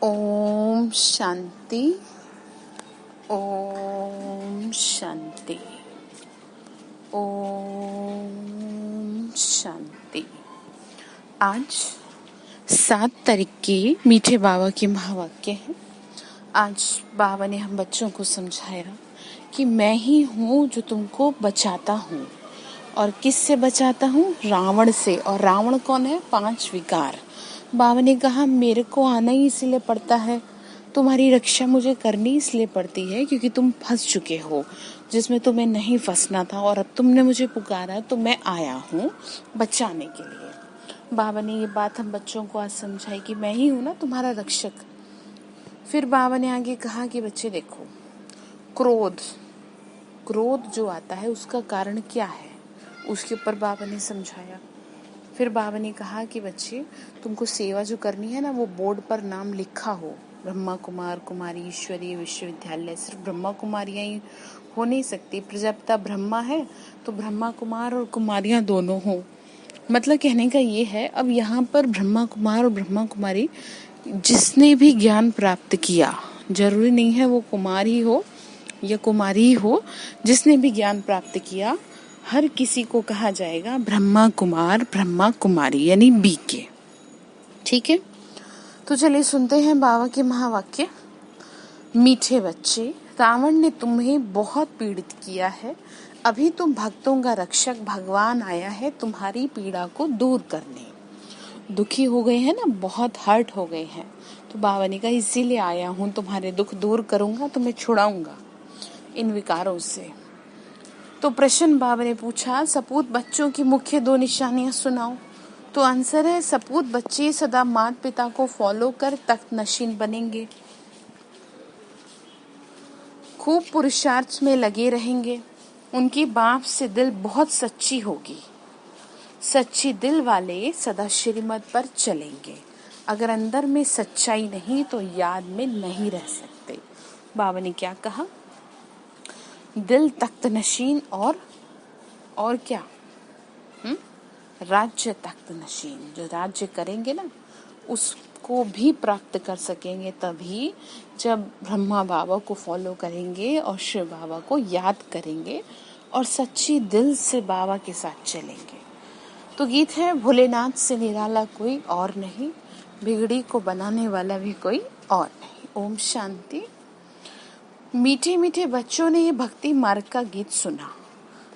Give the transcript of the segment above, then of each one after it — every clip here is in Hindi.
ओम शांति। ओम शांति। ओम शांति। आज 7 तारीख के मीठे बाबा के महावाक्य हैं। आज बाबा ने हम बच्चों को समझाया कि मैं ही हूँ जो तुमको बचाता हूँ। और किससे बचाता हूँ? रावण से। और रावण कौन है? 5 विकार। बाबा ने कहा मेरे को आना ही इसलिए पड़ता है, तुम्हारी रक्षा मुझे करनी इसलिए पड़ती है क्योंकि तुम फंस चुके हो जिसमें तुम्हें नहीं फंसना था, और अब तुमने मुझे पुकारा तो मैं आया हूँ बचाने के लिए। बाबा ने ये बात हम बच्चों को आज समझाई कि मैं ही हूँ ना तुम्हारा रक्षक। फिर बाबा ने आगे कहा कि बच्चे देखो, क्रोध जो आता है उसका कारण क्या है, उसके ऊपर बाबा ने समझाया। फिर बाबा ने कहा कि बच्चे तुमको सेवा जो करनी है ना, वो बोर्ड पर नाम लिखा हो, ब्रह्मा कुमार कुमारी ईश्वरीय विश्वविद्यालय। सिर्फ ब्रह्मा कुमारियां ही हो नहीं सकती, प्रजापिता ब्रह्मा है तो ब्रह्मा कुमार और कुमारियां दोनों हो। मतलब कहने का ये है, अब यहाँ पर ब्रह्मा कुमार और ब्रह्मा कुमारी जिसने भी ज्ञान प्राप्त किया, जरूरी नहीं है वो कुमार ही हो या कुमारी ही हो, जिसने भी ज्ञान प्राप्त किया हर किसी को कहा जाएगा ब्रह्मा कुमार ब्रह्मा कुमारी, यानी बीके। ठीक है, तो चलिए सुनते हैं बाबा के महावाक्य। मीठे बच्चे, रावण ने तुम्हें बहुत पीड़ित किया है। अभी तुम भक्तों का रक्षक भगवान आया है तुम्हारी पीड़ा को दूर करने। दुखी हो गए हैं ना, बहुत हर्ट हो गए हैं, तो बाबा ने कहा इसीलिए आया हूँ, तुम्हारे दुख दूर करूंगा, तुम्हें छुड़ाऊंगा इन विकारों से। तो प्रश्न बाबा ने पूछा, सपूत बच्चों की मुख्य 2 निशानियां सुनाओ। तो आंसर है, सपूत बच्चे सदा माता पिता को फॉलो कर तख्त नशीन बनेंगे, खूब पुरुषार्थ में लगे रहेंगे, उनकी बाप से दिल बहुत सच्ची होगी। सच्ची दिल वाले सदा श्रीमत पर चलेंगे। अगर अंदर में सच्चाई नहीं तो याद में नहीं रह सकते। बाबा ने क्या कहा? दिल तख्त नशीन और क्या? राज्य तख्त नशीन। जो राज्य करेंगे ना उसको भी प्राप्त कर सकेंगे तभी जब ब्रह्मा बाबा को फॉलो करेंगे और शिव बाबा को याद करेंगे और सच्ची दिल से बाबा के साथ चलेंगे। तो गीत है, भोलेनाथ से निराला कोई और नहीं, बिगड़ी को बनाने वाला भी कोई और नहीं। ओम शांति। मीठे मीठे बच्चों ने ये भक्ति मार्ग का गीत सुना।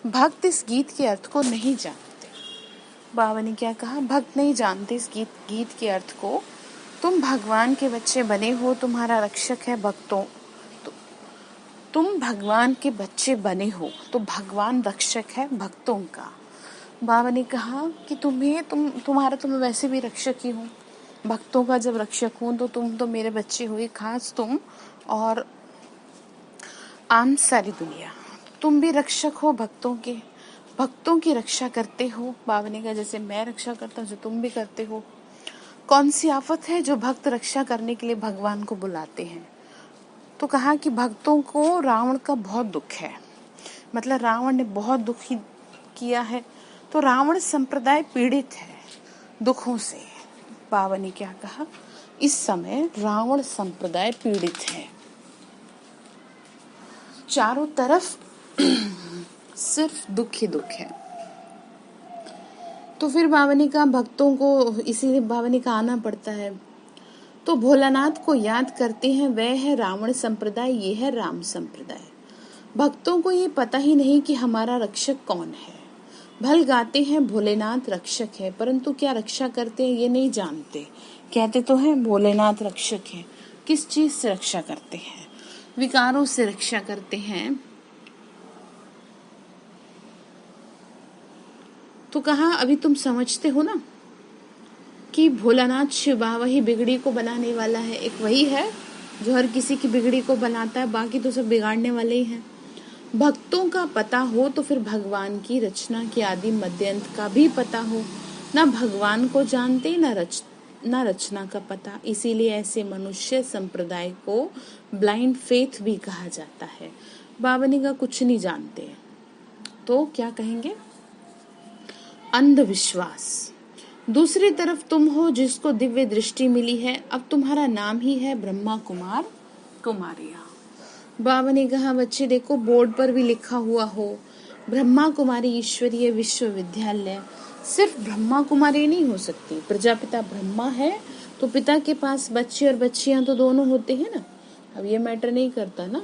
भक्त इस गीत के अर्थ को नहीं जानते। बाबा ने क्या कहा? भक्त नहीं जानते इस गीत के अर्थ को। तुम भगवान के बच्चे बने हो, तुम्हारा रक्षक है भक्तों। तुम भगवान के बच्चे बने हो तो भगवान रक्षक है भक्तों का। बाबा ने कहा कि तुम्हारा तो मैं वैसे भी रक्षक ही हूँ, भक्तों का जब रक्षक हूँ तो तुम तो मेरे बच्चे हुए, खास तुम और आम सारी दुनिया। तुम भी रक्षक हो भक्तों की रक्षा करते हो। बाबा ने कहा जैसे मैं रक्षा करता हूँ जो तुम भी करते हो। कौन सी आफत है जो भक्त रक्षा करने के लिए भगवान को बुलाते हैं? तो कहा कि भक्तों को रावण का बहुत दुख है, मतलब रावण ने बहुत दुखी किया है, तो रावण संप्रदाय पीड़ित है दुखों से। बाबा ने क्या कहा? इस समय रावण संप्रदाय पीड़ित है, चारों तरफ सिर्फ दुख ही दुख है। तो फिर बाबा ने कहा भक्तों को, इसीलिए बाबा ने कहा आना पड़ता है। तो भोलानाथ को याद करते हैं, वह है रावण संप्रदाय, ये है राम संप्रदाय। भक्तों को ये पता ही नहीं कि हमारा रक्षक कौन है। भल गाते हैं भोलेनाथ रक्षक है, परंतु क्या रक्षा करते हैं ये नहीं जानते। कहते तो हैं भोलेनाथ रक्षक है, किस चीज से रक्षा करते हैं? विकारों से रक्षा करते हैं। तो कहा अभी तुम समझते हो ना कि भोलानाथ शिव बाबा ही बिगड़ी को बनाने वाला है। एक वही है जो हर किसी की बिगड़ी को बनाता है, बाकी तो सब बिगाड़ने वाले ही हैं। भक्तों का पता हो तो फिर भगवान की रचना के आदि मध्य अंत का भी पता हो। ना भगवान को जानते ना रचना का पता, इसीलिए ऐसे मनुष्य संप्रदाय को ब्लाइंड फेथ भी कहा जाता है। बाबा ने कहा कुछ नहीं जानते तो क्या कहेंगे? अंधविश्वास। दूसरी तरफ तुम हो जिसको दिव्य दृष्टि मिली है, अब तुम्हारा नाम ही है ब्रह्मा कुमार कुमारिया। बाबा ने कहा बच्चे देखो बोर्ड पर भी लिखा हुआ हो ब्रह्मा कुमारी ईश्वरीय विश्वविद्यालय, सिर्फ ब्रह्मा कुमारी नहीं हो सकती। प्रजापिता ब्रह्मा है तो पिता के पास बच्चे और बच्चियां तो दोनों होते हैं ना। अब ये मैटर नहीं करता ना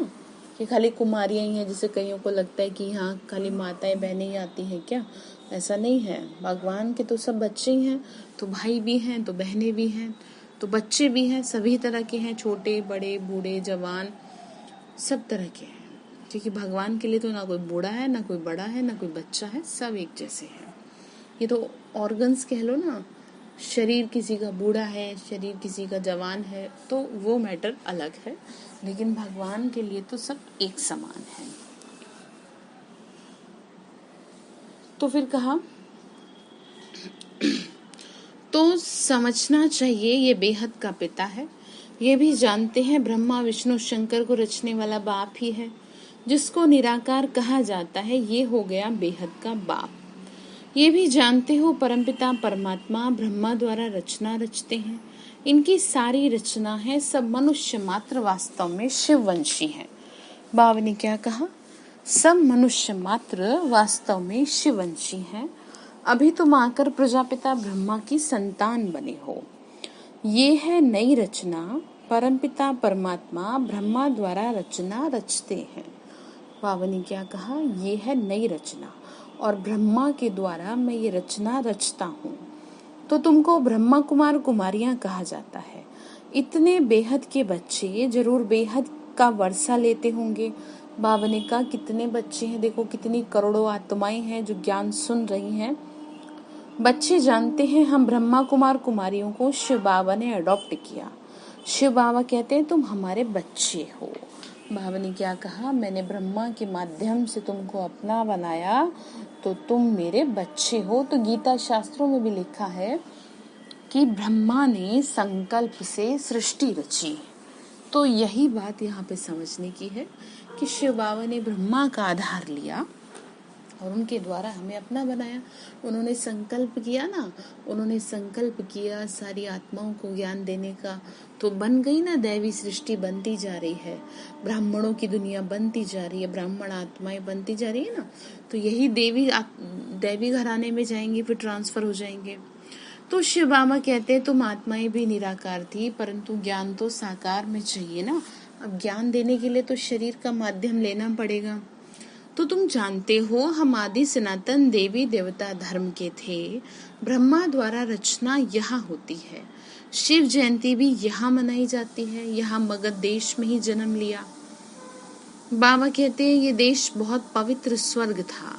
कि खाली कुमारियां ही हैं, जिसे कईयों को लगता है कि हाँ खाली माताएं बहनें ही आती हैं क्या, ऐसा नहीं है। भगवान के तो सब बच्चे ही हैं, तो भाई भी हैं तो बहनें भी हैं तो बच्चे भी हैं, सभी तरह के हैं, छोटे बड़े बूढ़े जवान सब तरह के हैं। क्योंकि भगवान के लिए तो ना कोई बूढ़ा है ना कोई बड़ा है ना कोई बच्चा है, सब एक जैसे हैं। ये तो ऑर्गन्स कह लो ना, शरीर किसी का बूढ़ा है शरीर किसी का जवान है तो वो मैटर अलग है, लेकिन भगवान के लिए तो सब एक समान है। तो फिर कहा तो समझना चाहिए ये बेहद का पिता है, ये भी जानते हैं ब्रह्मा विष्णु शंकर को रचने वाला बाप ही है। जिसको निराकार कहा जाता है ये हो गया बेहद का बाप। ये भी जानते हो परमपिता परमात्मा ब्रह्मा द्वारा रचना रचते हैं, इनकी सारी रचना है सब मनुष्य मात्र वास्तव में शिववंशी है। बाबा ने क्या कहा, सब मनुष्य मात्र वास्तव में शिववंशी हैं। अभी तुम आकर प्रजापिता ब्रह्मा की संतान बने हो। ये है नई रचना, परमपिता परमात्मा ब्रह्मा द्वारा रचना रचते हैं। बाबा ने क्या कहा, ये है नई रचना और ब्रह्मा के द्वारा मैं ये रचना रचता हूँ। तो तुमको ब्रह्मा कुमार कुमारियां कहा जाता है। इतने बेहद के बच्चे जरूर बेहद का वर्षा लेते होंगे। बाबा ने कहा कितने बच्चे हैं, देखो कितनी करोड़ों आत्माएं हैं जो ज्ञान सुन रही हैं। बच्चे जानते हैं हम ब्रह्मा कुमार कुमारियों को शिव बाबा ने अडॉप्ट किया। शिव बाबा कहते हैं तुम हमारे बच्चे हो। बाबा ने क्या कहा, मैंने ब्रह्मा के माध्यम से तुमको अपना बनाया तो तुम मेरे बच्चे हो। तो गीता शास्त्रों में भी लिखा है कि ब्रह्मा ने संकल्प से सृष्टि रची। तो यही बात यहाँ पे समझने की है कि शिव बाबा ने ब्रह्मा का आधार लिया और उनके द्वारा हमें अपना बनाया। उन्होंने संकल्प किया ना, उन्होंने संकल्प किया सारी आत्माओं को ज्ञान देने का, तो बन गई ना, दैवी सृष्टि बनती जा रही है, ब्राह्मणों की दुनिया बनती जा रही है, ब्राह्मण आत्माएं बनती जा रही है ना। तो यही दैवी घराने में जाएंगे फिर ट्रांसफर हो जाएंगे। तो शिव बाबा कहते हैं तुम आत्माएं भी निराकार थी परंतु ज्ञान तो साकार में चाहिए ना। अब ज्ञान देने के लिए तो शरीर का माध्यम लेना पड़ेगा। तो तुम जानते हो हम आदि सनातन देवी देवता धर्म के थे। ब्रह्मा द्वारा रचना यहाँ होती है। शिव जयंती भी यहाँ मनाई जाती है। यहाँ मगध देश में ही जन्म लिया। बाबा कहते हैं ये देश बहुत पवित्र स्वर्ग था।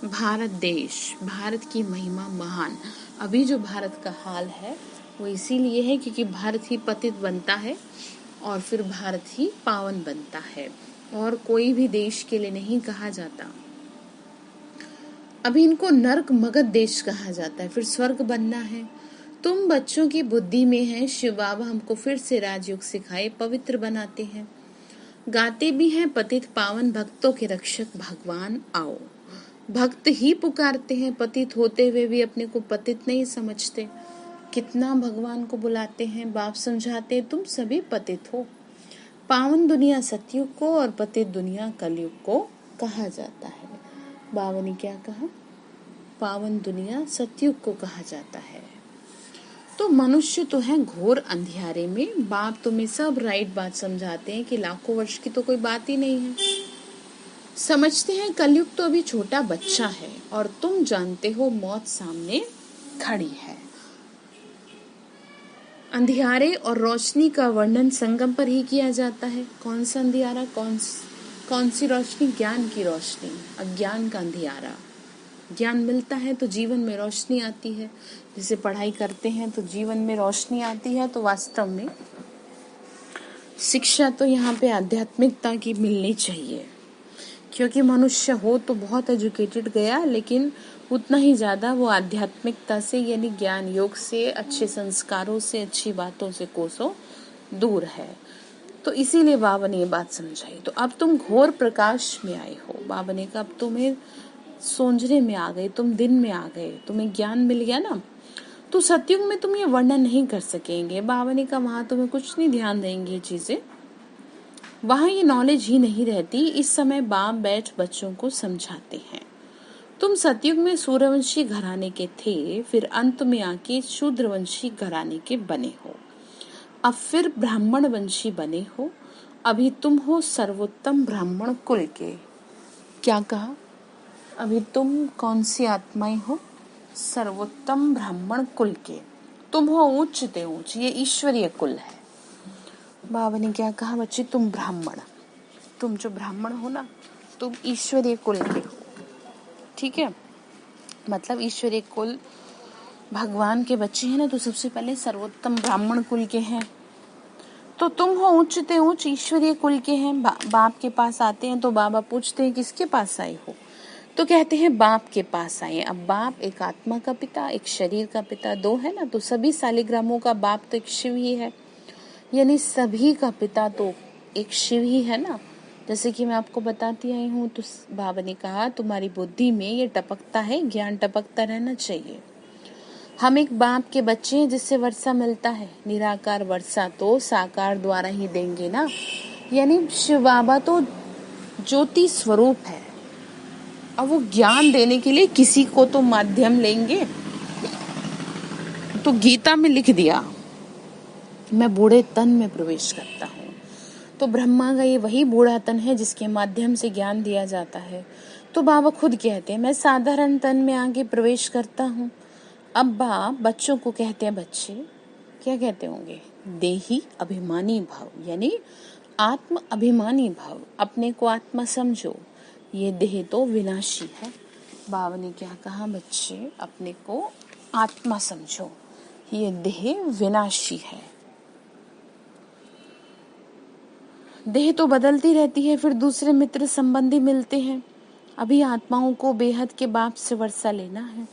भारत देश, भारत की महिमा महान। अभी जो भारत का हाल है वो इसीलिए है क्योंकि भारत ही पतित बनता है और फिर भारत ही पावन बनता है, और कोई भी देश के लिए नहीं कहा जाता। अभी इनको नर्क मगध देश कहा जाता है, फिर स्वर्ग बनना है। तुम बच्चों की बुद्धि में है, शिव बाबा हमको फिर से राजयोग सिखाए, पवित्र बनाते हैं। गाते भी हैं पतित पावन भक्तों के रक्षक भगवान आओ। भक्त ही पुकारते हैं, पतित होते हुए भी अपने को पतित नहीं समझते। कितना भगवान को बुलाते हैं, बाप समझाते हैं तुम सभी पतित हो। पावन दुनिया सतयुग को और पतित दुनिया कलयुग को कहा जाता है। बाबा ने क्या कहा, पावन दुनिया सतयुग को कहा जाता है। तो मनुष्य तो है घोर अंधियारे में। बाप तुम्हें सब राइट बात समझाते हैं कि लाखों वर्ष की तो कोई बात ही नहीं है। समझते हैं कलयुग तो अभी छोटा बच्चा है और तुम जानते हो मौत सामने खड़ी है। अंधियारे और रोशनी का वर्णन संगम पर ही किया जाता है। कौन सा अंधियारा, कौन सी रोशनी? ज्ञान की रोशनी, अज्ञान का अंधियारा। ज्ञान मिलता है तो जीवन में रोशनी आती है। जैसे पढ़ाई करते हैं तो जीवन में रोशनी आती है, तो वास्तव में शिक्षा तो यहाँ पे आध्यात्मिकता की मिलनी चाहिए। क्योंकि मनुष्य हो तो बहुत एजुकेटेड गया, लेकिन उतना ही ज्यादा वो आध्यात्मिकता से यानी ज्ञान योग से, अच्छे संस्कारों से, अच्छी बातों से कोसों दूर है। तो इसीलिए बाबा ने ये बात समझाई। तो अब तुम घोर प्रकाश में आए हो। बाबा ने कहा अब तुम्हें सोंजने में आ गए, तुम दिन में आ गए, तुम्हें ज्ञान मिल गया ना। तो सतयुग में तुम ये वर्णन नहीं कर सकेंगे। बाबा ने कहा वहां तुम्हें कुछ नहीं ध्यान देंगे ये चीजें, वहां ये नॉलेज ही नहीं रहती। इस समय बाप बैठ बच्चों को समझाते हैं। तुम सतयुग में सूर्यवंशी घराने के थे, फिर अंत में आके शूद्रवंशी घराने के बने हो, अब फिर ब्राह्मण वंशी बने हो। अभी तुम हो सर्वोत्तम ब्राह्मण कुल के। क्या कहा? अभी तुम कौन सी आत्माएं हो? सर्वोत्तम ब्राह्मण कुल के। तुम हो उच्च ते उच्च, ये ईश्वरीय कुल है। बाबा ने क्या कहा? बच्चे तुम ब्राह्मण, तुम जो ब्राह्मण हो ना, तुम ईश्वरीय कुल के हो। ठीक है, मतलब ईश्वरीय कुल भगवान के बच्चे हैं ना, तो सबसे पहले सर्वोत्तम ब्राह्मण कुल के हैं। तो तुम हो उच्च ते उच्च ईश्वरीय कुल के हैं। बाप के पास आते हैं तो बाबा पूछते हैं किसके पास आए हो? तो कहते हैं बाप के पास आए। अब बाप एक आत्मा का पिता, एक शरीर का पिता, दो है ना, तो सभी शालिग्रामों का बाप तो एक शिव ही है, यानी सभी का पिता तो एक शिव ही है ना। जैसे कि मैं आपको बताती आई हूँ, तो बाबा ने कहा तुम्हारी बुद्धि में ये टपकता है, ज्ञान टपकता रहना चाहिए। हम एक बाप के बच्चे हैं जिससे वर्षा मिलता है। निराकार वर्षा तो साकार द्वारा ही देंगे ना, यानी शिव बाबा तो ज्योति स्वरूप है। अब वो ज्ञान देने के लिए किसी को तो माध्यम लेंगे। तो गीता में लिख दिया मैं बूढ़े तन में प्रवेश करता हूँ। तो ब्रह्मा का ये वही बूढ़ा तन है जिसके माध्यम से ज्ञान दिया जाता है। तो बाबा खुद कहते हैं मैं साधारण तन में आगे प्रवेश करता हूँ। अब बाप बच्चों को कहते हैं, बच्चे क्या कहते होंगे? देही अभिमानी भाव, यानी आत्म अभिमानी भाव, अपने को आत्मा समझो, ये देह तो विनाशी है। बाबा ने क्या कहा? बच्चे अपने को आत्मा समझो, ये देह विनाशी है। देह तो बदलती रहती है, फिर दूसरे मित्र संबंधी मिलते हैं। अभी आत्माओं को बेहद के बाप से वर्षा लेना है,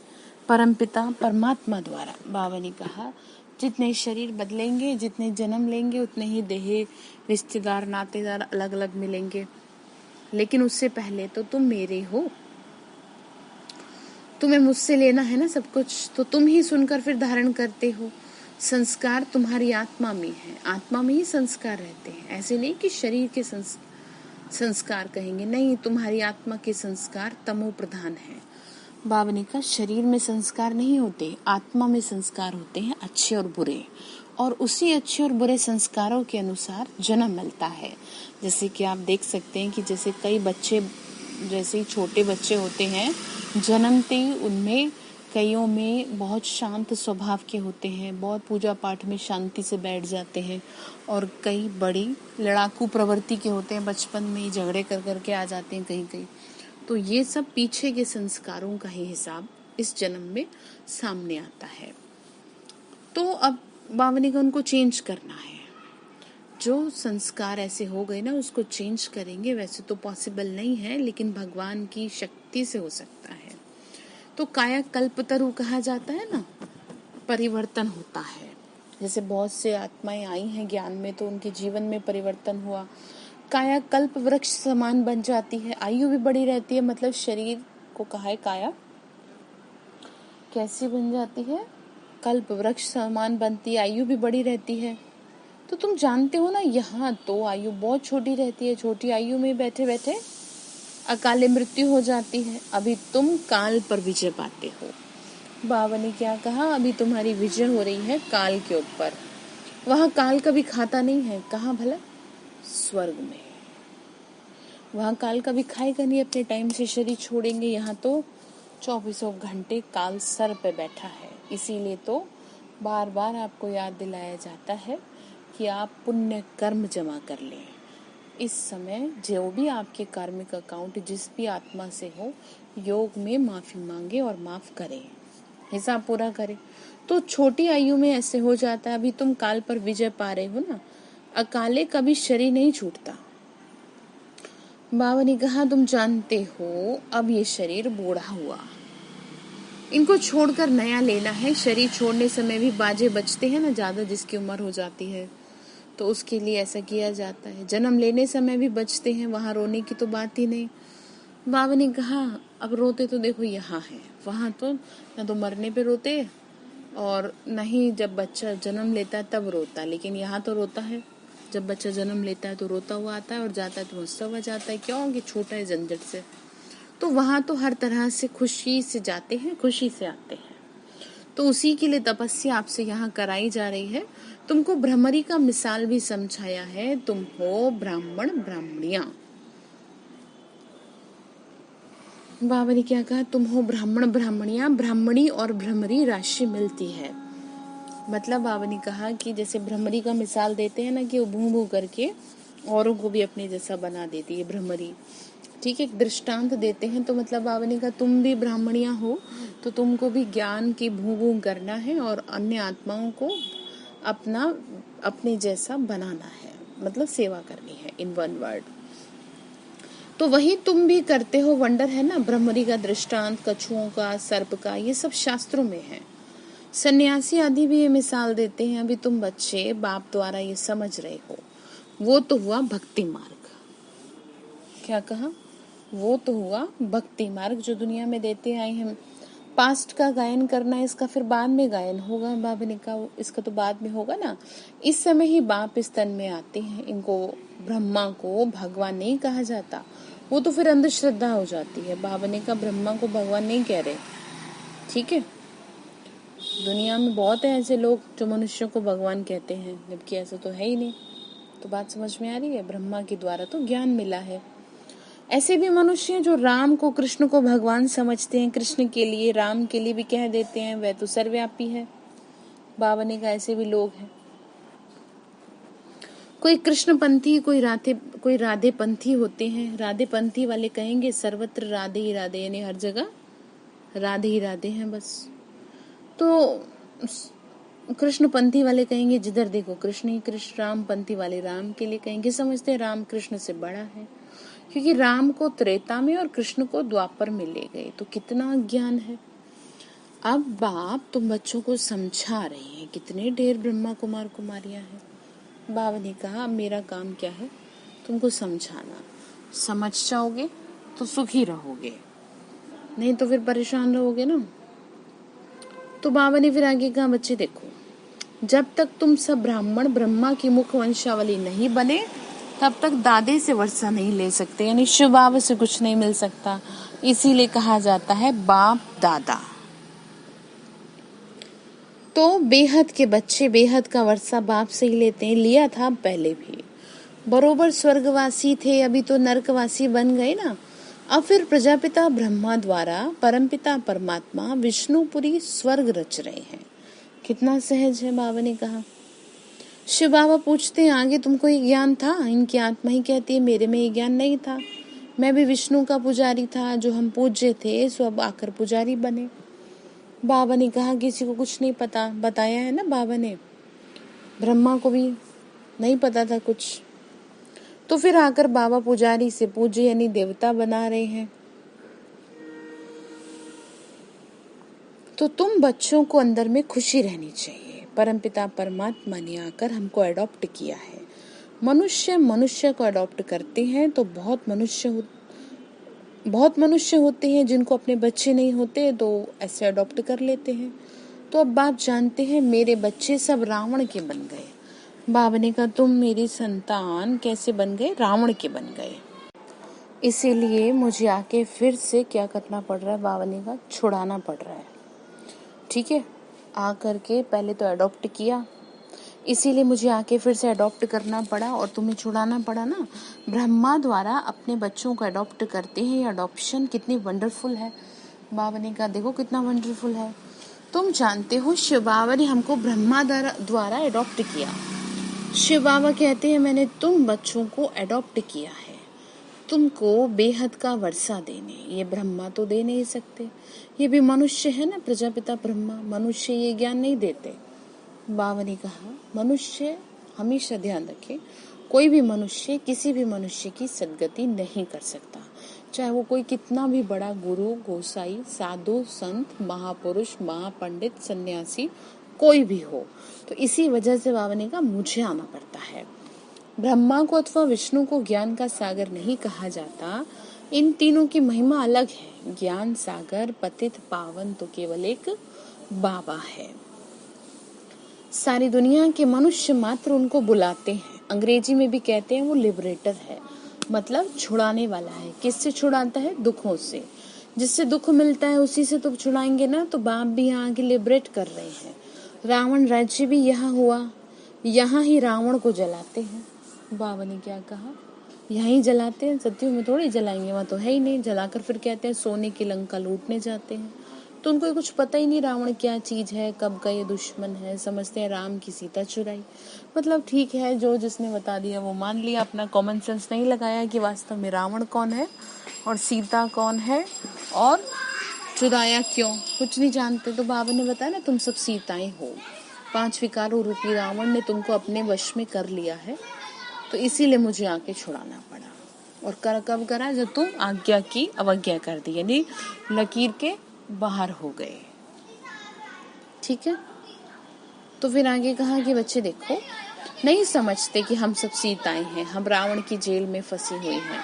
परमपिता परमात्मा द्वारा। बाबा ने कहा जितने शरीर बदलेंगे, जितने जन्म लेंगे, उतने ही देह, रिश्तेदार, नातेदार अलग अलग मिलेंगे। लेकिन उससे पहले तो तुम मेरे हो, तुम्हें मुझसे लेना है ना सब कुछ, तो तुम ही सुनकर फिर धारण करते हो। संस्कार तुम्हारी आत्मा में है, आत्मा में ही संस्कार रहते हैं। ऐसे नहीं कि शरीर के संस्कार कहेंगे, नहीं, तुम्हारी आत्मा के संस्कार तमो प्रधान है। बाबा ने कहा शरीर में संस्कार नहीं होते, आत्मा में संस्कार होते हैं, अच्छे और बुरे, और उसी अच्छे और बुरे संस्कारों के अनुसार जन्म मिलता है। जैसे कि आप देख सकते हैं कि जैसे कई बच्चे, जैसे छोटे बच्चे होते हैं, जन्मते ही उनमें कईयों में बहुत शांत स्वभाव के होते हैं, बहुत पूजा पाठ में शांति से बैठ जाते हैं, और कई बड़ी लड़ाकू प्रवृत्ति के होते हैं, बचपन में झगड़े कर करके आ जाते हैं कहीं कहीं। तो ये सब पीछे के संस्कारों का ही हिसाब इस जन्म में सामने आता है। तो अब बाबा ने कहा उनको चेंज करना है। जो संस्कार ऐसे हो गए ना, उसको चेंज करेंगे। वैसे तो पॉसिबल नहीं है, लेकिन भगवान की शक्ति से हो सकता है। तो काया कल्पतरु कहा जाता है ना, परिवर्तन होता है। जैसे बहुत से आत्माएं आई हैं ज्ञान में, तो उनके जीवन में परिवर्तन हुआ, काया कल्प वृक्ष समान बन जाती है, आयु भी बड़ी रहती है। मतलब शरीर को कहा है काया कैसी बन जाती है? कल्प वृक्ष समान बनती है, आयु भी बड़ी रहती है। तो तुम जानते हो ना, यहाँ तो आयु बहुत छोटी रहती है, छोटी आयु में बैठे बैठे अकाले मृत्यु हो जाती है। अभी तुम काल पर विजय पाते हो। बाबा ने क्या कहा? अभी तुम्हारी विजय हो रही है काल के ऊपर। वहाँ काल कभी खाता नहीं है। कहाँ भला? स्वर्ग में। वहाँ काल कभी खाएगा नहीं, अपने टाइम से शरीर छोड़ेंगे। यहाँ तो 24 घंटे काल सर पे बैठा है। इसीलिए तो बार बार आपको याद दिलाया जाता है कि आप पुण्य कर्म जमा कर लें। इस समय जो भी आपके कार्मिक अकाउंट जिस भी आत्मा से हो, योग में माफी मांगे और माफ करें, हिसाब पूरा करें। तो छोटी आयु में ऐसे हो जाता है। अभी तुम काल पर विजय पा रहे हो ना, अकाले कभी शरीर नहीं छूटता। बाबा ने कहा तुम जानते हो अब ये शरीर बूढ़ा हुआ, इनको छोड़कर नया लेना है। शरीर छोड़ने समय भी बाजे बजते हैं ना, ज्यादा जिसकी उम्र हो जाती है तो उसके लिए ऐसा किया जाता है। जन्म लेने समय भी बचते हैं, वहां रोने की तो बात ही नहीं। बाबा ने कहा अब रोते तो देखो यहाँ है, वहां तो न तो मरने पे रोते और नहीं जब बच्चा जन्म लेता है तब रोता है, लेकिन यहाँ तो रोता है। जब बच्चा जन्म लेता है तो रोता हुआ आता है और जाता है तो हंसता हुआ जाता है। क्यों? कि छोटा है झंझट से। तो वहाँ तो हर तरह से खुशी से जाते हैं, खुशी से आते हैं। तो उसी के लिए तपस्या आपसे यहाँ कराई जा रही है। तुमको भ्रमरी का मिसाल भी समझाया है। तुम हो ब्राह्मण ब्राह्मणियां। बाबा ने क्या कहा? तुम हो ब्राह्मण ब्राह्मणियां। ब्राह्मणी और भ्रमरी राशि मिलती है। मतलब बाबा ने कहा कि जैसे भ्रमरी का मिसाल देते हैं ना, कि वो भूं भूं करके औरों को भी अपने जैसा बना देती है भ्रमरी। ठीक है, एक दृष्टांत देते हैं। तो मतलब बाबा ने कहा तुम भी ब्राह्मणियां हो तो तुमको भी ज्ञान की भूं भूं करना है और अन्य आत्माओं को अपने जैसा बनाना है, मतलब सेवा करनी है, इन वन वर्ड। तो वही तुम भी करते हो। वंडर है ना, भ्रमरी का दृष्टांत, कछुओं का, सर्प का, ये सब शास्त्रों में है। सन्यासी आदि भी ये मिसाल देते हैं। अभी तुम बच्चे बाप द्वारा ये समझ रहे हो, वो तो हुआ भक्ति मार्ग। क्या कहा? वो तो हुआ भक्ति मार्ग जो दुनिया में देते आए हैं। पास्ट का गायन करना है, इसका फिर बाद में गायन होगा। बाबा ने कहा इसका तो बाद में होगा ना। इस समय ही बाप इस तन में आते हैं। इनको, ब्रह्मा को भगवान नहीं कहा जाता, वो तो फिर अंधश्रद्धा हो जाती है। बाबा ने कहा ब्रह्मा को भगवान नहीं कह रहे। ठीक है, दुनिया में बहुत है ऐसे लोग जो मनुष्यों को भगवान कहते हैं, जबकि ऐसा तो है ही नहीं। तो बात समझ में आ रही है? ब्रह्मा के द्वारा तो ज्ञान मिला है। ऐसे भी मनुष्य हैं जो राम को, कृष्ण को भगवान समझते हैं, कृष्ण के लिए, राम के लिए भी कह देते हैं वह तो सर्वव्यापी है। बाबा ने कहा ऐसे भी लोग हैं। कोई कृष्णपंथी, कोई राधे पंथी होते हैं। राधे पंथी वाले कहेंगे सर्वत्र राधे ही राधे, यानी हर जगह राधे ही राधे हैं बस। तो कृष्णपंथी वाले कहेंगे जिधर देखो कृष्ण ही कृष्ण। राम पंथी वाले राम के लिए कहेंगे, समझते हैं राम कृष्ण से बड़ा है, क्योंकि राम को त्रेता में और कृष्ण को द्वापर में ले गए। तो कितना ज्ञान है। अब बाप तुम बच्चों को समझा रहे हैं, कितने ढेर ब्रह्मा कुमार कुमारियां हैं। बाबा ने कहा अब मेरा काम क्या है? तुमको समझाना। समझ जाओगे तो सुखी रहोगे, नहीं तो फिर परेशान रहोगे ना। तो बाबा ने फिर आगे कहा बच्चे देखो, जब तक तुम सब ब्राह्मण ब्रह्मा की मुख वंशावली नहीं बने तब तक दादे से वर्षा नहीं ले सकते, यानी शिव बाबा से कुछ नहीं मिल सकता। इसीलिए कहा जाता है बाप दादा। तो बेहद के बच्चे बेहद का वर्षा बाप से ही लेते हैं। लिया था पहले भी, बरोबर स्वर्गवासी थे, अभी तो नरकवासी बन गए ना। अब फिर प्रजापिता ब्रह्मा द्वारा परमपिता परमात्मा विष्णुपुरी स्वर्ग रच रहे हैं। कितना सहज है। बाबा ने कहा। शिव बाबा पूछते हैं आगे तुमको ये ज्ञान था? इनकी आत्मा ही कहती है मेरे में ये ज्ञान नहीं था, मैं भी विष्णु का पुजारी था, जो हम पूज्य थे सो अब आकर पुजारी बने। बाबा ने कहा किसी को कुछ नहीं पता, बताया है ना बाबा ने, ब्रह्मा को भी नहीं पता था कुछ। तो फिर आकर बाबा पुजारी से पूज्य यानी देवता बना रहे हैं। तो तुम बच्चों को अंदर में खुशी रहनी चाहिए। परमपिता परमात्मा ने आकर हमको अडॉप्ट किया है। मनुष्य को अडॉप्ट करते हैं तो बहुत मनुष्य होते हैं जिनको अपने बच्चे नहीं होते तो ऐसे अडॉप्ट कर लेते हैं। तो अब बाप जानते हैं मेरे बच्चे सब रावण के बन गए। बाबा ने कहा तुम मेरी संतान कैसे बन गए? रावण के बन गए। इसीलिए मुझे आके फिर से क्या करना पड़ रहा है? बाबा ने कहा छुड़ाना पड़ रहा है। ठीक है, आकर के पहले तो अडॉप्ट किया, इसीलिए मुझे आके फिर से अडॉप्ट करना पड़ा और तुम्हें छुड़ाना पड़ा ना। ब्रह्मा द्वारा अपने बच्चों को अडॉप्ट करते हैं, ये अडॉप्शन कितनी वंडरफुल है। बाबा ने कहा देखो कितना वंडरफुल है। तुम जानते हो शिव बाबा ने हमको ब्रह्मा द्वारा अडॉप्ट किया। शिव बाबा कहते हैं मैंने तुम बच्चों को अडॉप्ट किया है तुमको बेहद का वर्षा देने। ये ब्रह्मा तो दे नहीं सकते, ये भी मनुष्य है ना, प्रजापिता ब्रह्मा। मनुष्य ये ज्ञान नहीं देते। बाबा ने कहा मनुष्य, हमेशा ध्यान रखें, कोई भी मनुष्य किसी भी मनुष्य की सद्गति नहीं कर सकता, चाहे वो कोई कितना भी बड़ा गुरु, गोसाई, साधु, संत, महापुरुष, महापंडित, सन्यासी कोई भी हो। तो इसी वजह से बाबा ने कहा मुझे आना पड़ता है। ब्रह्मा को अथवा विष्णु को ज्ञान का सागर नहीं कहा जाता, इन तीनों की महिमा अलग है। ज्ञान सागर, पतित पावन तो केवल एक बाबा है। सारी दुनिया के मनुष्य मात्र उनको बुलाते हैं। अंग्रेजी में भी कहते हैं वो लिबरेटर है, मतलब छुड़ाने वाला है। किससे छुड़ाता है? दुखों से। जिससे दुख मिलता है उसी से तो छुड़ाएंगे ना। तो बाप भी यहाँ आगे लिबरेट कर रहे हैं। रावण राज्य भी यहाँ हुआ, यहाँ ही रावण को जलाते हैं। बाबा ने क्या कहा? यहीं जलाते हैं, सत्युग में थोड़ी जलाएंगे, वहाँ तो है ही नहीं। जलाकर फिर कहते हैं सोने की लंका लूटने जाते हैं। तो उनको कुछ पता ही नहीं रावण क्या चीज है, कब का ये दुश्मन है। समझते हैं राम की सीता चुराई। मतलब ठीक है, जो जिसने बता दिया वो मान लिया, अपना कॉमन सेंस नहीं लगाया कि वास्तव में रावण कौन है और सीता कौन है और चुराया क्यों, कुछ नहीं जानते। तो बाबा ने बताया ना, तुम सब सीताएं हो। 5 विकारों रूपी रावण ने तुमको अपने वश में कर लिया है, तो इसीलिए मुझे आके छुड़ाना पड़ा। और कब करा? जब तुम आज्ञा की अवज्ञा कर दी, यानी लकीर के बाहर हो गए। ठीक है। तो फिर आगे कहा कि बच्चे देखो, नहीं समझते कि हम सब सीताएं हैं, हम रावण की जेल में फंसी हुई हैं।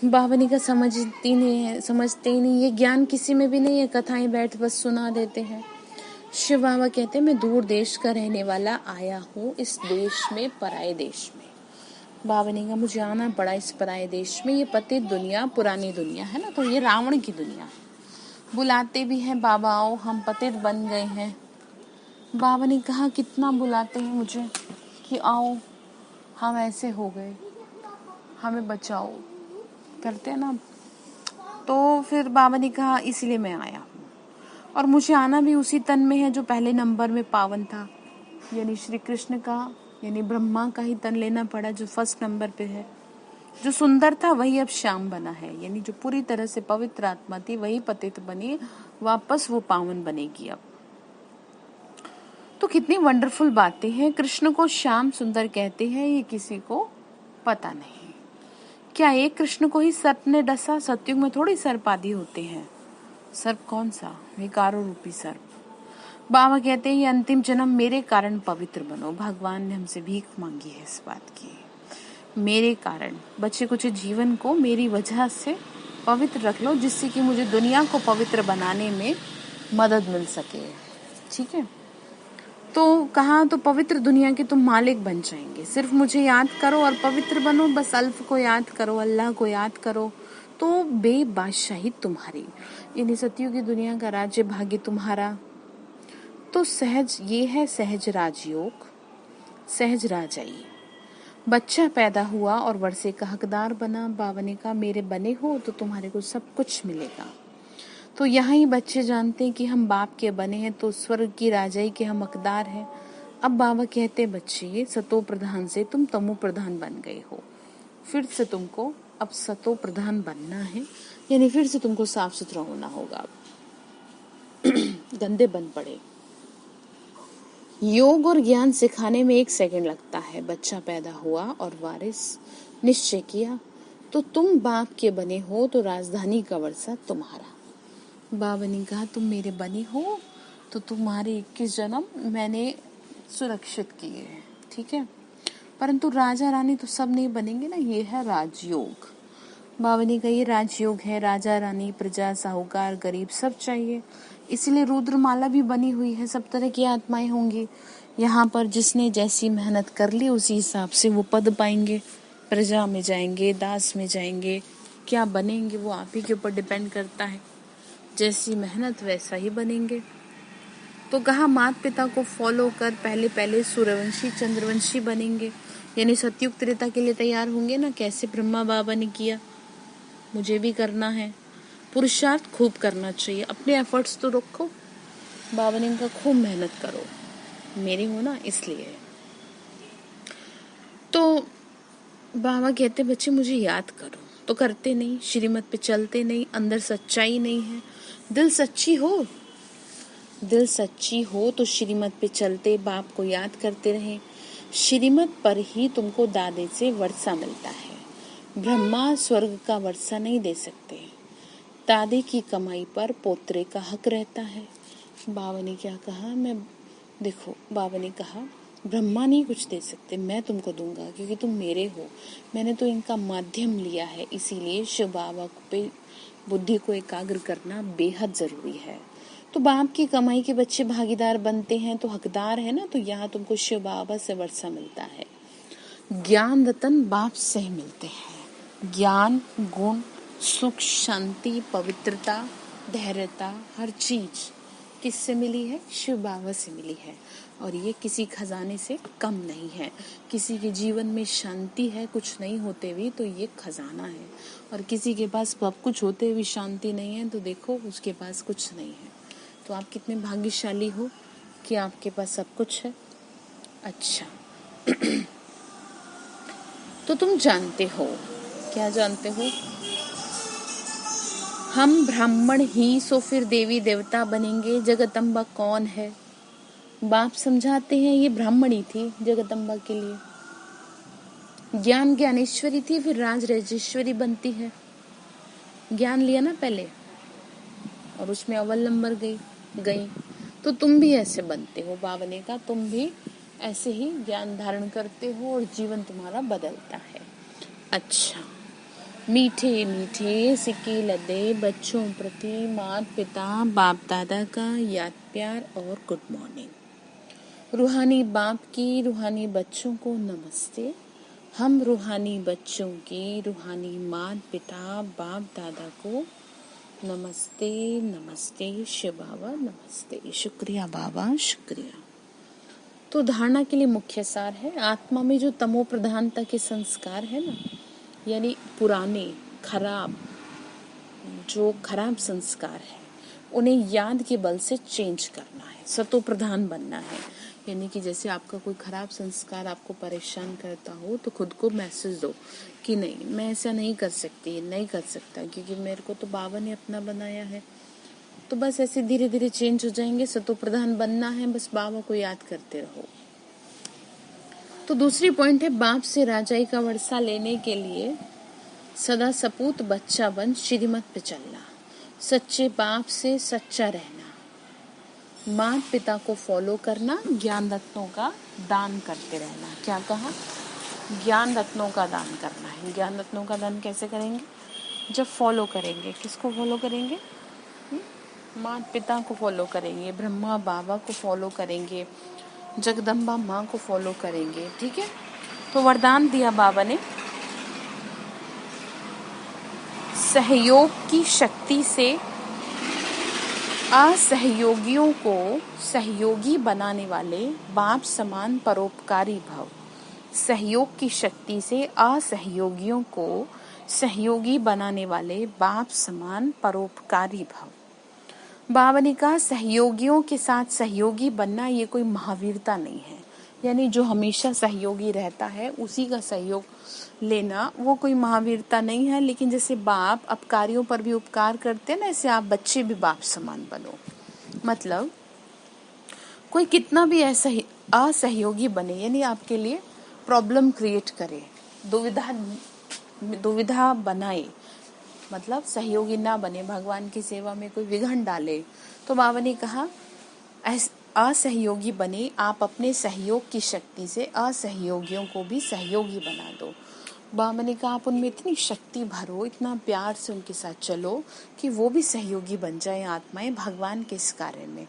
बावनी का समझते ही नहीं, ये ज्ञान किसी में भी नहीं है। कथाएं बैठ बस सुना देते हैं। शिव बाबा कहते हैं मैं दूर देश का रहने वाला आया हूँ इस देश में, पराये देश में। बावनी का मुझे आना पड़ा इस पराये देश में। ये पतित दुनिया, पुरानी दुनिया है ना, तो ये रावण की दुनिया। बुलाते भी हैं बाबा आओ, हम पतित बन गए हैं। बाबा ने कहा कितना बुलाते हैं मुझे कि आओ, हम ऐसे हो गए, हमें बचाओ, करते हैं ना। तो फिर बाबा ने कहा इसीलिए मैं आया हूँ, और मुझे आना भी उसी तन में है जो पहले नंबर में पावन था, यानी श्री कृष्ण का, यानी ब्रह्मा का ही तन लेना पड़ा जो फर्स्ट नंबर पे है। जो सुंदर था वही अब श्याम बना है, यानी जो पूरी तरह से पवित्र आत्मा थी वही पतित बनी, वापस वो पावन बनेगी अब। तो कितनी वंडरफुल बातें हैं। कृष्ण को श्याम सुंदर कहते हैं, ये किसी को पता नहीं। क्या एक कृष्ण को ही सर्प ने डसा? सतयुग में थोड़ी सर्प आदि होते हैं। सर्प कौन सा? विकारों रूपी सर्प। बाबा कहते हैं ये अंतिम जन्म मेरे कारण पवित्र बनो। भगवान ने हमसे भीख मांगी है इस बात की, मेरे कारण बच्चे कुछ जीवन को मेरी वजह से पवित्र रख लो, जिससे कि मुझे दुनिया को पवित्र बनाने में मदद मिल सके। ठीक है। तो कहा, तो पवित्र दुनिया के तुम मालिक बन जाएंगे। सिर्फ मुझे याद करो और पवित्र बनो। बस अल्फ को याद करो, अल्लाह को याद करो, तो बेबादशाही तुम्हारी, यानी सत्युग की दुनिया का राज्य भाग्य तुम्हारा। तो सहज ये है सहज राजयोग, सहज राजाई। बच्चा पैदा हुआ और वर्षे का हकदार बना। बाबा ने कहा मेरे बने हो तो तुम्हारे को सब कुछ मिलेगा। तो यहाँ ही बच्चे जानते हैं कि हम बाप के बने हैं, तो स्वर्ग की राजाई के हम हकदार हैं। अब बाबा कहते बच्चे सतो प्रधान से तुम तमो प्रधान बन गए हो, फिर से तुमको अब सतो प्रधान बनना है, यानी फिर से तुमको साफ सुथरा होना होगा। गंदे बन पड़े। योग और ज्ञान सिखाने में 1 सेकंड लगता है। बच्चा पैदा हुआ और वारिस निश्चय किया, तो तुम बाप के बने हो तो राजधानी का वर्षा तुम्हारा। बाबा ने कहा तुम मेरे बने हो तो तुम्हारे 21 जन्म मैंने सुरक्षित किए। ठीक है। परंतु राजा रानी तो सब नहीं बनेंगे ना, ये है राजयोग। बाबा ने कहा ये राजयोग है, राजा रानी प्रजा साहूकार गरीब सब चाहिए। इसलिए रुद्रमाला भी बनी हुई है, सब तरह की आत्माएं होंगी यहाँ पर। जिसने जैसी मेहनत कर ली उसी हिसाब से वो पद पाएंगे। प्रजा में जाएंगे, दास में जाएंगे, क्या बनेंगे वो आप ही के ऊपर डिपेंड करता है। जैसी मेहनत वैसा ही बनेंगे। तो कहा माता पिता को फॉलो कर पहले सूर्यवंशी चंद्रवंशी बनेंगे, यानी सतयुग त्रेता के लिए तैयार होंगे ना। कैसे ब्रह्मा बाबा ने किया, मुझे भी करना है। पुरुषार्थ खूब करना चाहिए, अपने एफर्ट्स तो रखो। बाबा ने कहा खूब मेहनत करो, मेरी हो ना इसलिए। तो बाबा कहते बच्चे मुझे याद करो, तो करते नहीं, श्रीमत पे चलते नहीं, अंदर सच्चाई नहीं है। दिल सच्ची हो तो श्रीमत पे चलते, बाप को याद करते रहे। श्रीमत पर ही तुमको दादे से वर्षा मिलता है। ब्रह्मा स्वर्ग का वर्षा नहीं दे सकते, दादे की कमाई पर पोत्रे का हक रहता है। बाबा ने क्या कहा, देखो बाबा ने कहा ब्रह्मा नहीं कुछ दे सकते, मैं तुमको दूंगा क्योंकि तुम मेरे हो। मैंने तो इनका माध्यम लिया है, इसीलिए शिव बाबा पे बुद्धि को एकाग्र करना बेहद जरूरी है। तो बाप की कमाई के बच्चे भागीदार बनते हैं तो हकदार है ना, तो यहाँ तुमको शिव बाबा से वर्षा मिलता है। ज्ञान रतन बाप से ही मिलते हैं। ज्ञान, गुण, सुख, शांति, पवित्रता, धैर्यता, हर चीज किससे मिली है? शिव बाबा से मिली है। और ये किसी खजाने से कम नहीं है। किसी के जीवन में शांति है कुछ नहीं होते भी, तो ये खजाना है। और किसी के पास सब कुछ होते भी शांति नहीं है, तो देखो उसके पास कुछ नहीं है। तो आप कितने भाग्यशाली हो कि आपके पास सब कुछ है। अच्छा तो तुम जानते हो, क्या जानते हो? हम ब्राह्मण ही सो फिर देवी देवता बनेंगे। जगदम्बा कौन है? बाप समझाते हैं ये ब्राह्मणी थी जगदम्बा के लिए। ज्ञान ज्ञानेश्वरी थी, फिर राज राजेश्वरी बनती है। ज्ञान लिया ना पहले और उसमें अव्वल नंबर गई। तो तुम भी ऐसे बनते हो। बाबा ने कहा तुम भी ऐसे ही ज्ञान धारण करते हो और जीवन तुम्हारा बदलता है। अच्छा, मीठे मीठे सिक्के लदे बच्चों प्रति माता पिता बाप दादा का याद प्यार और गुड मॉर्निंग। रूहानी बाप की रूहानी बच्चों को नमस्ते। हम रूहानी बच्चों की रूहानी माता पिता बाप दादा को नमस्ते। नमस्ते शिव बाबा, नमस्ते। शुक्रिया बाबा, शुक्रिया। तो धारणा के लिए मुख्य सार है, आत्मा में जो तमो प्रधानता के संस्कार है ना, यानी पुराने खराब संस्कार है, उन्हें याद के बल से चेंज करना है, सतो प्रधान बनना है। यानी कि जैसे आपका कोई खराब संस्कार आपको परेशान करता हो, तो खुद को मैसेज दो कि नहीं, मैं ऐसा नहीं कर सकती, नहीं कर सकता, क्योंकि मेरे को तो बाबा ने अपना बनाया है। तो बस ऐसे धीरे धीरे चेंज हो जाएंगे। सतो प्रधान बनना है, बस बाबा को याद करते रहो। तो दूसरी पॉइंट है, बाप से राजाई का वर्षा लेने के लिए सदा सपूत बच्चा बन श्रीमत पे चलना, सच्चे बाप से सच्चा रहना, माता पिता को फॉलो करना, ज्ञान रत्नों का दान करते रहना। क्या कहा? ज्ञान रत्नों का दान करना है। ज्ञान रत्नों का दान कैसे करेंगे? जब फॉलो करेंगे। किसको फॉलो करेंगे? माता पिता को फॉलो करेंगे, ब्रह्मा बाबा को फॉलो करेंगे, जगदम्बा माँ को फॉलो करेंगे। ठीक है। तो वरदान दिया बाबा ने, सहयोग की शक्ति से असहयोगियों को सहयोगी बनाने वाले बाप समान परोपकारी भव। सहयोग की शक्ति से असहयोगियों को सहयोगी बनाने वाले बाप समान परोपकारी भव। बाबा ने कहा सहयोगियों के साथ सहयोगी बनना ये कोई महावीरता नहीं है, यानी जो हमेशा सहयोगी रहता है उसी का सहयोग लेना वो कोई महावीरता नहीं है। लेकिन जैसे बाप अपकारियों पर भी उपकार करते हैं ना, ऐसे आप बच्चे भी बाप समान बनो। मतलब कोई कितना भी ऐसा असहयोगी बने, यानी आपके लिए प्रॉब्लम क्रिएट करे, दुविधा बनाए, मतलब सहयोगी ना बने, भगवान की सेवा में कोई विघ्न डाले, तो बाबा ने कहा असहयोगी बने, आप अपने सहयोग की शक्ति से असहयोगियों को भी सहयोगी बना दो। बाबा ने कहा आप उनमें इतनी शक्ति भरो, इतना प्यार से उनके साथ चलो कि वो भी सहयोगी बन जाए आत्माएं भगवान के इस कार्य में।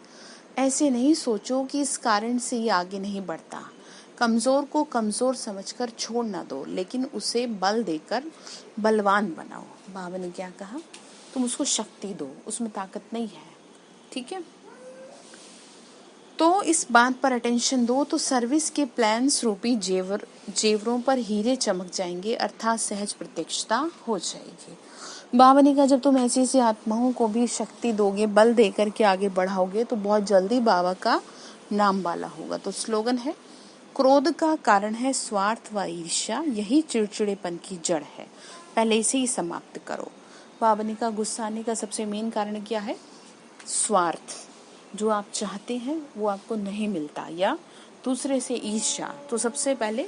ऐसे नहीं सोचो कि इस कारण से ये आगे नहीं बढ़ता। कमजोर को कमजोर समझकर छोड़ ना दो, लेकिन उसे बल देकर बलवान बनाओ। बाबा ने क्या कहा? तुम उसको शक्ति दो, उसमें ताकत नहीं है। ठीक है। तो इस बात पर अटेंशन दो तो सर्विस के प्लान्स रूपी जेवरों पर हीरे चमक जाएंगे, अर्थात सहज प्रत्यक्षता हो जाएगी। बाबा ने कहा जब तुम ऐसी ऐसी आत्माओं को भी शक्ति दोगे, बल देकर के आगे बढ़ाओगे, तो बहुत जल्दी बाबा का नाम वाला होगा। तो स्लोगन है, क्रोध का कारण है स्वार्थ व ईर्ष्या, यही चिड़चिड़ेपन की जड़ है, पहले इसे ही समाप्त करो। बाबा ने कहा गुस्सा आने का सबसे मेन कारण क्या है? स्वार्थ, जो आप चाहते हैं वो आपको नहीं मिलता, या दूसरे से ईर्ष्या। तो सबसे पहले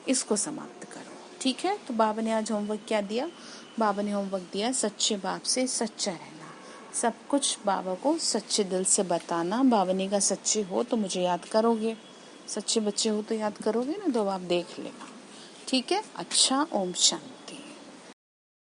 इसको समाप्त करो। ठीक है। तो बाबा ने आज होमवर्क क्या दिया? बाबा ने होमवर्क दिया सच्चे बाप से सच्चा रहना, सब कुछ बाबा को सच्चे दिल से बताना। बाबा ने कहा सच्चे हो तो मुझे याद करोगे, सच्चे बच्चे हो तो याद करोगे ना, तो आप देख लेना। ठीक है। अच्छा, ओम शांति।